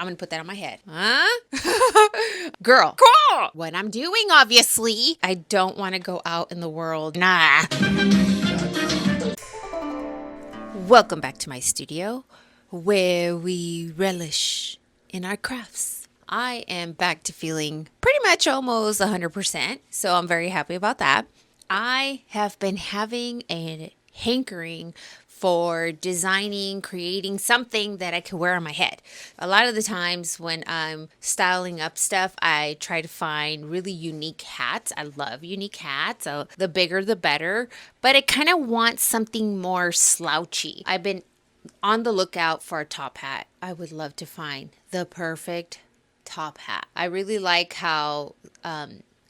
I'm going to put that on my head. Huh? Girl, cool. What I'm doing, obviously. I don't want to go out in the world. Nah. Welcome back to my studio, where we relish in our crafts. I am back to feeling pretty much almost 100%, so I'm very happy about that. I have been having a hankering for designing, creating something that I can wear on my head. A lot of the times when I'm styling up stuff, I try to find really unique hats. I love unique hats, so the bigger the better, but I kind of want something more slouchy. I've been on the lookout for a top hat. I would love to find the perfect top hat. I really like how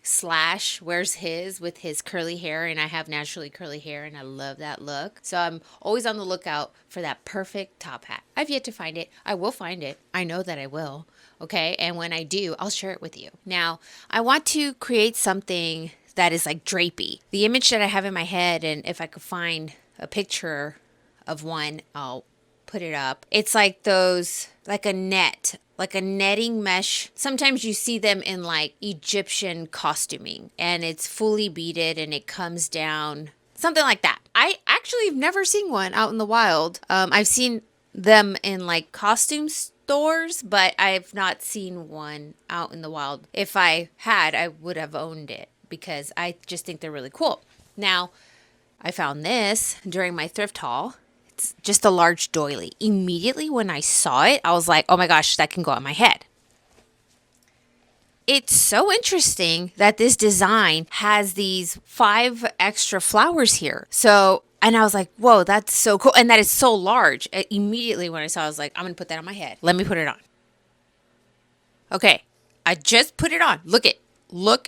Slash wears his with his curly hair, and I have naturally curly hair and I love that look. So I'm always on the lookout for that perfect top hat. I've yet to find it. I will find it. I know that I will. Okay. And when I do, I'll share it with you. Now, I want to create something that is like drapey. The image that I have in my head, and if I could find a picture of one, I'll put it up. It's like those, like a net, like a netting mesh. Sometimes you see them in like Egyptian costuming, and it's fully beaded and it comes down, something like that. I actually have never seen one out in the wild. I've seen them in like costume stores, but I've not seen one out in the wild. If I had, I would have owned it because I just think they're really cool. Now, I found this during my thrift haul. It's just a large doily. Immediately when I saw it, I was like, oh my gosh, that can go on my head. It's so interesting that this design has these 5 extra flowers here. So, and I was like, whoa, that's so cool. And that is so large. Immediately when I saw it, I was like, I'm going to put that on my head. Let me put it on. Okay. I just put it on. Look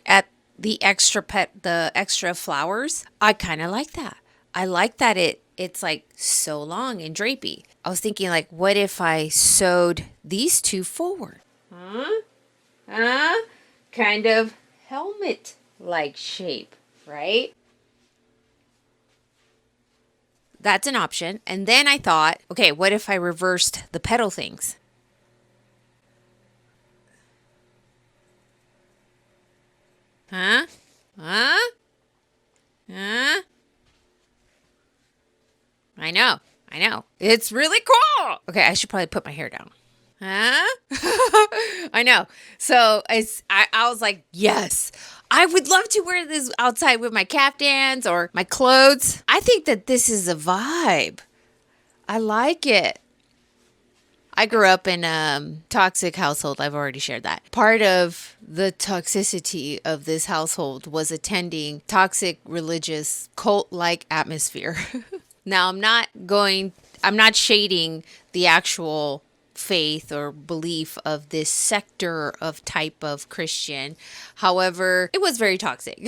at the extra flowers. I kind of like that. I like that it's like so long and drapey. I was thinking like, what if I sewed these two forward? Kind of helmet-like shape, right? That's an option. And then I thought, okay, what if I reversed the petal things? Huh? I know. It's really cool. Okay, I should probably put my hair down. Huh? I know. So I was like, yes, I would love to wear this outside with my kaftans or my clothes. I think that this is a vibe. I like it. I grew up in a toxic household. I've already shared that. Part of the toxicity of this household was attending toxic religious cult-like atmosphere. Now, I'm not shading the actual faith or belief of this sector of type of Christian. However, it was very toxic.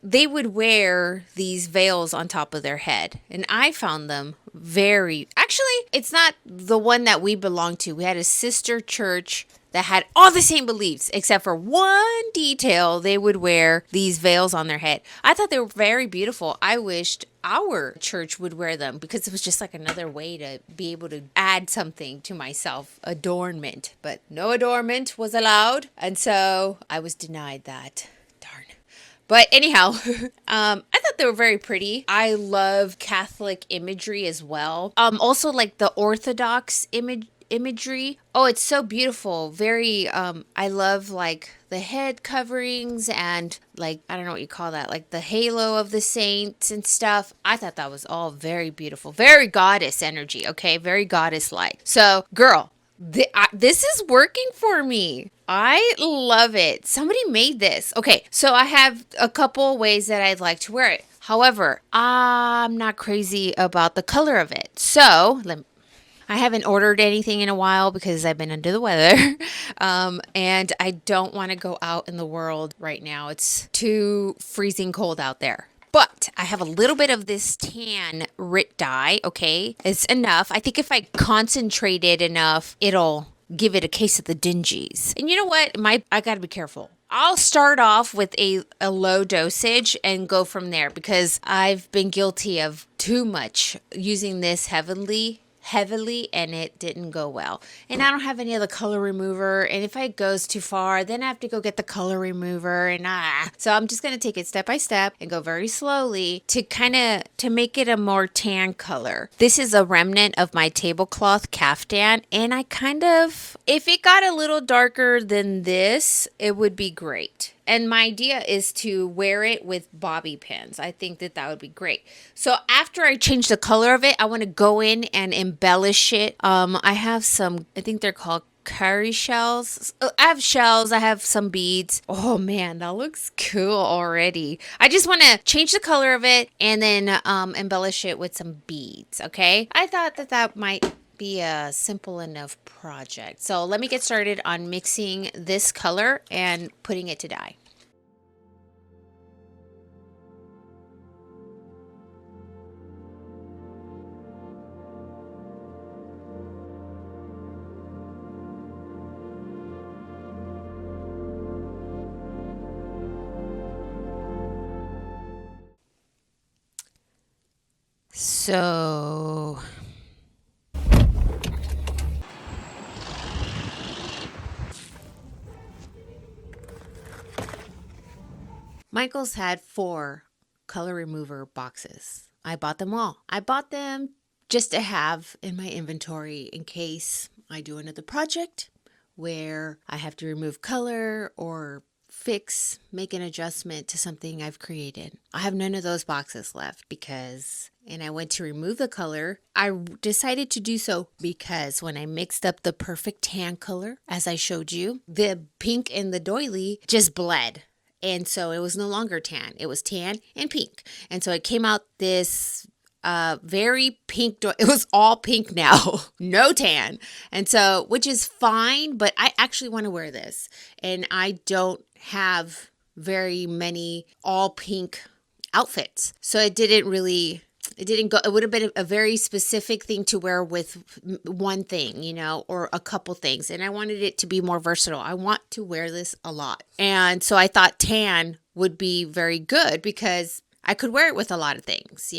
They would wear these veils on top of their head, and I found them actually, it's not the one that we belonged to. We had a sister church that had all the same beliefs, except for one detail. They would wear these veils on their head. I thought they were very beautiful. I wished our church would wear them because it was just like another way to be able to add something to myself, adornment. But no adornment was allowed, and so I was denied that. Darn. But anyhow, I thought they were very pretty. I love Catholic imagery as well. Also like the Orthodox imagery. Oh, it's so beautiful. Very, I love like the head coverings and like, I don't know what you call that, like the halo of the saints and stuff. I thought that was all very beautiful. Very goddess energy, okay? Very goddess-like. So, girl, this is working for me. I love it. Somebody made this. Okay, so I have a couple ways that I'd like to wear it. However, I'm not crazy about the color of it. So, I haven't ordered anything in a while because I've been under the weather. And I don't want to go out in the world right now. It's too freezing cold out there. But I have a little bit of this tan Rit dye, okay? It's enough. I think if I concentrated enough, it'll give it a case of the dingies. And you know what? I got to be careful. I'll start off with a low dosage and go from there because I've been guilty of too much using this heavily heavily and it didn't go well. And I don't have any other color remover. And if it goes too far, then I have to go get the color remover So I'm just going to take it step by step and go very slowly to make it a more tan color. This is a remnant of my tablecloth caftan. And if it got a little darker than this, it would be great. And my idea is to wear it with bobby pins. I think that would be great. So after I change the color of it, I want to go in and embellish it. I have some, I think they're called curry shells. I have shells. I have some beads. Oh man, that looks cool already. I just want to change the color of it and then embellish it with some beads. Okay. I thought that might be a simple enough project. So let me get started on mixing this color and putting it to dye. So Michael's had 4 color remover boxes. I bought them all. I bought them just to have in my inventory in case I do another project where I have to remove color or make an adjustment to something I've created. I have none of those boxes left and I went to remove the color. I decided to do so because when I mixed up the perfect tan color, as I showed you, the pink in the doily just bled. And so it was no longer tan. It was tan and pink. And so it came out this very pink. It was all pink now. No tan. And so, which is fine, but I actually want to wear this. And I don't have very many all pink outfits. So it didn't go, it would have been a very specific thing to wear with one thing, or a couple things. And I wanted it to be more versatile. I want to wear this a lot. And so I thought tan would be very good because I could wear it with a lot of things,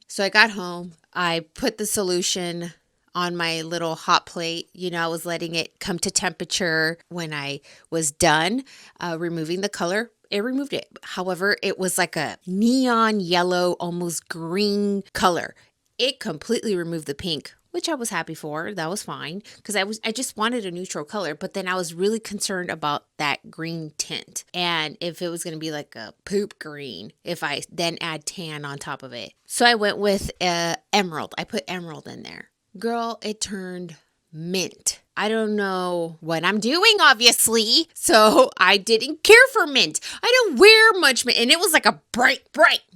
So I got home, I put the solution on my little hot plate. I was letting it come to temperature. When I was done removing the color, it removed it. However, it was like a neon yellow, almost green color. It completely removed the pink, which I was happy for. That was fine because I just wanted a neutral color, but then I was really concerned about that green tint. And if it was going to be like a poop green, if I then add tan on top of it. So I went with emerald. I put emerald in there. Girl, it turned mint. I don't know what I'm doing, obviously. So I didn't care for mint. I don't wear much mint. And it was like a bright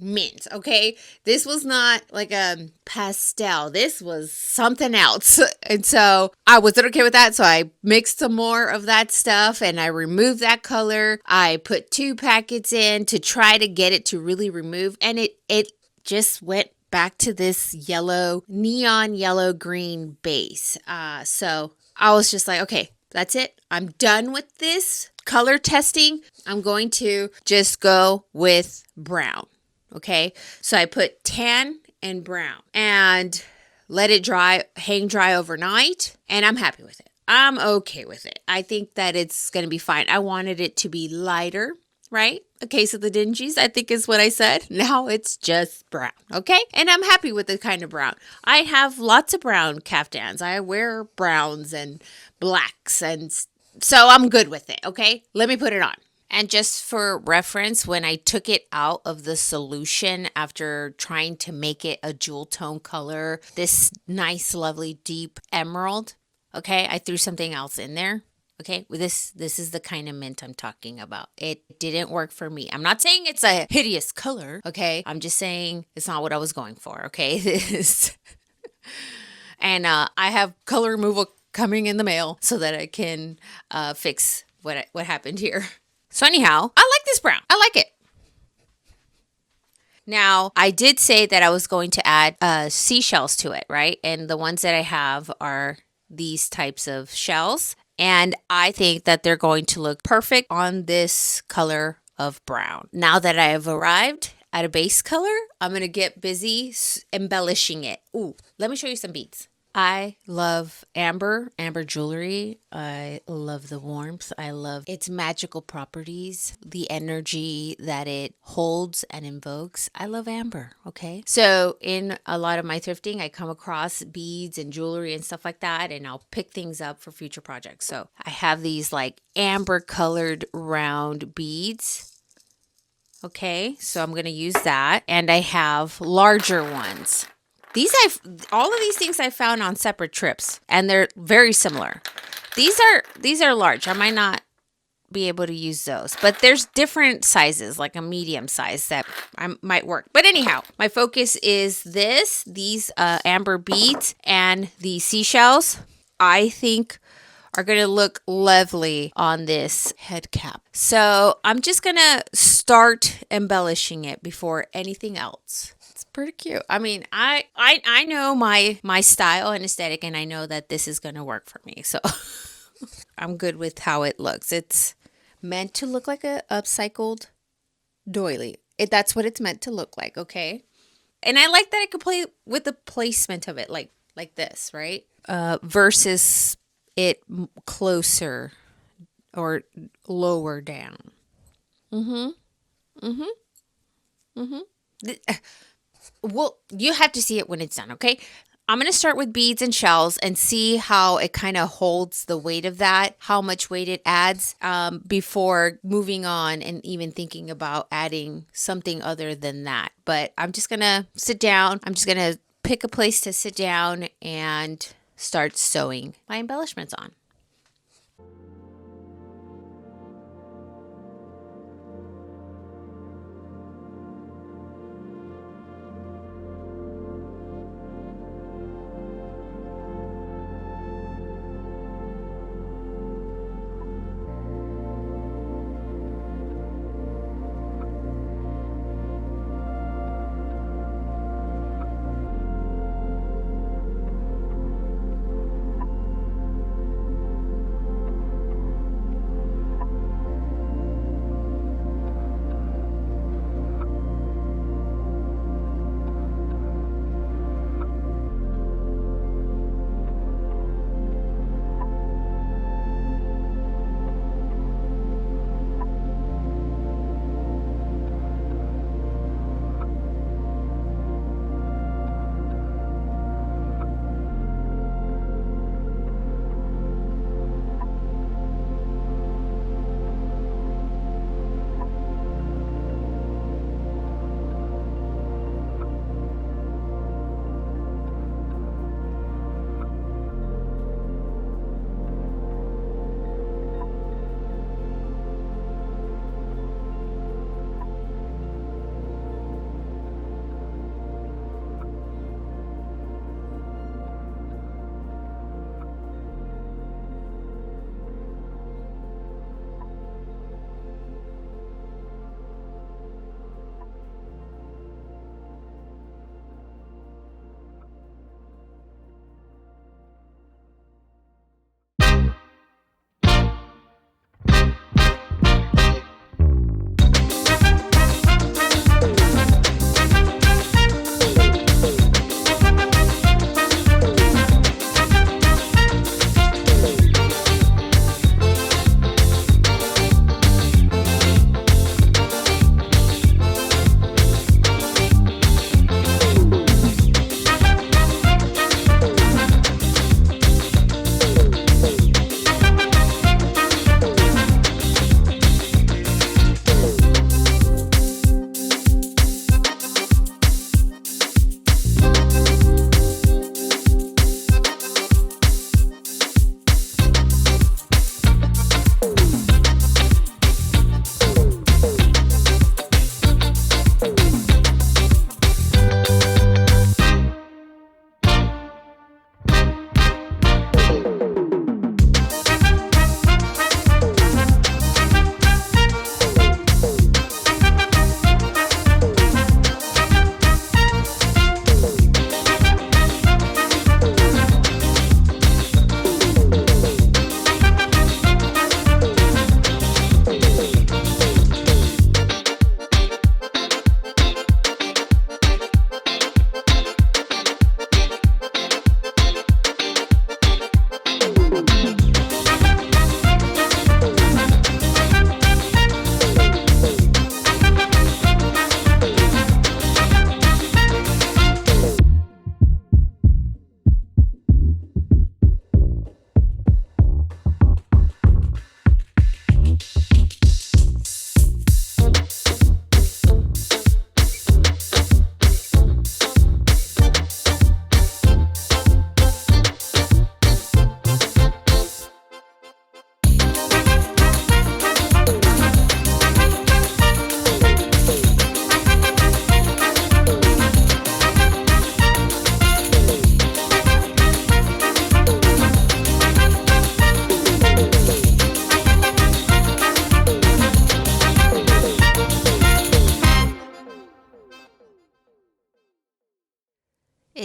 mint, okay? This was not like a pastel. This was something else. And so I wasn't okay with that. So I mixed some more of that stuff and I removed that color. I put 2 packets in to try to get it to really remove. And it just went back to this neon yellow green base. So I was just like, okay, that's it. I'm done with this color testing. I'm going to just go with brown. Okay. So I put tan and brown and let it hang dry overnight. And I'm happy with it. I'm okay with it. I think that it's going to be fine. I wanted it to be lighter, right? A case of the dingies, I think is what I said. Now it's just brown, okay? And I'm happy with the kind of brown. I have lots of brown kaftans. I wear browns and blacks, and so I'm good with it, okay? Let me put it on. And just for reference, when I took it out of the solution after trying to make it a jewel tone color, this nice, lovely, deep emerald, okay, I threw something else in there. Okay, this is the kind of mint I'm talking about. It didn't work for me. I'm not saying it's a hideous color, okay? I'm just saying it's not what I was going for, okay? And I have color removal coming in the mail so that I can fix what happened here. So anyhow, I like this brown. I like it. Now, I did say that I was going to add seashells to it, right? And the ones that I have are these types of shells. And I think that they're going to look perfect on this color of brown. Now that I have arrived at a base color, I'm going to get busy embellishing it. Ooh, let me show you some beads. I love amber jewelry. I love the warmth. I love its magical properties, the energy that it holds and invokes. I love amber, okay? So, in a lot of my thrifting, I come across beads and jewelry and stuff like that, and I'll pick things up for future projects. So, I have these like amber colored round beads. Okay, so I'm going to use that, and I have larger ones. All of these things I found on separate trips, and they're very similar. These are large. I might not be able to use those, but there's different sizes, like a medium size that might work. But anyhow, my focus is these amber beads and the seashells. I think are going to look lovely on this head cap. So I'm just going to start embellishing it before anything else. Pretty cute. I mean, I know my style and aesthetic, and I know that this is going to work for me. So I'm good with how it looks. It's meant to look like a upcycled doily. That's what it's meant to look like, okay? And I like that I could play with the placement of it like this, right? Versus it closer or lower down. Mhm. Mhm. Mhm. Well, you have to see it when it's done, okay? I'm going to start with beads and shells and see how it kind of holds the weight of that, how much weight it adds before moving on and even thinking about adding something other than that. But I'm just going to sit down. I'm just going to pick a place to sit down and start sewing my embellishments on.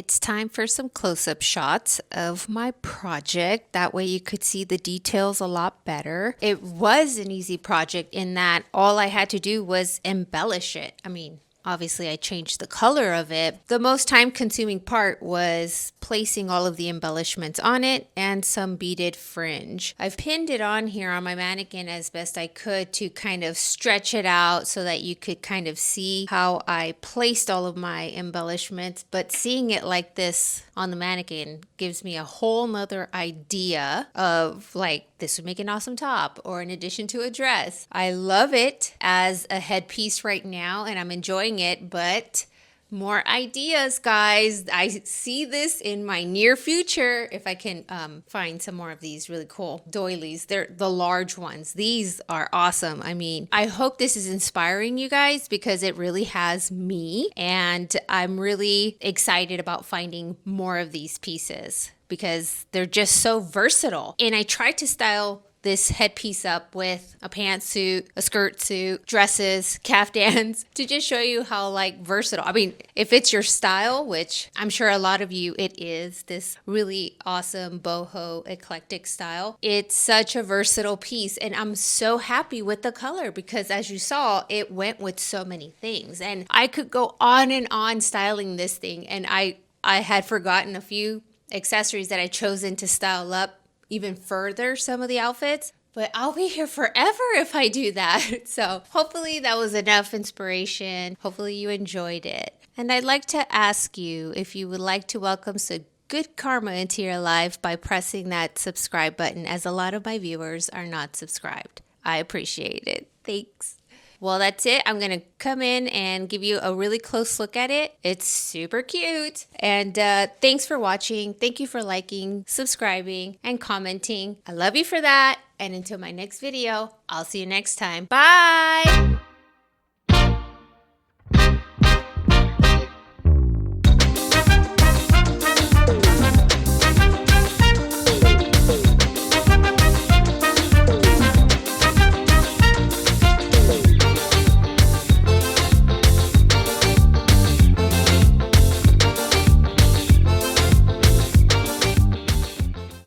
it's time for some close-up shots of my project. That way you could see the details a lot better. It was an easy project in that all I had to do was embellish it. I mean, obviously, I changed the color of it. The most time-consuming part was placing all of the embellishments on it and some beaded fringe. I've pinned it on here on my mannequin as best I could to kind of stretch it out so that you could kind of see how I placed all of my embellishments. But seeing it like this on the mannequin gives me a whole nother idea of like, this would make an awesome top or in addition to a dress. I love it as a headpiece right now and I'm enjoying it, but more ideas, guys. I see this in my near future if I can find some more of these really cool doilies. They're the large ones. These are awesome. I mean, I hope this is inspiring you guys because it really has me, and I'm really excited about finding more of these pieces because they're just so versatile. And I tried to style this headpiece up with a pantsuit, a skirt suit, dresses, kaftans to just show you how like versatile. I mean, if it's your style, which I'm sure a lot of you it is, this really awesome boho eclectic style. It's such a versatile piece and I'm so happy with the color because as you saw, it went with so many things and I could go on and on styling this thing, and I had forgotten a few accessories that I chosen to style up even further some of the outfits, but I'll be here forever if I do that. So hopefully that was enough inspiration. Hopefully you enjoyed it. And I'd like to ask you if you would like to welcome some good karma into your life by pressing that subscribe button, as a lot of my viewers are not subscribed. I appreciate it. Thanks. Well, that's it. I'm going to come in and give you a really close look at it. It's super cute. And thanks for watching. Thank you for liking, subscribing, and commenting. I love you for that. And until my next video, I'll see you next time. Bye.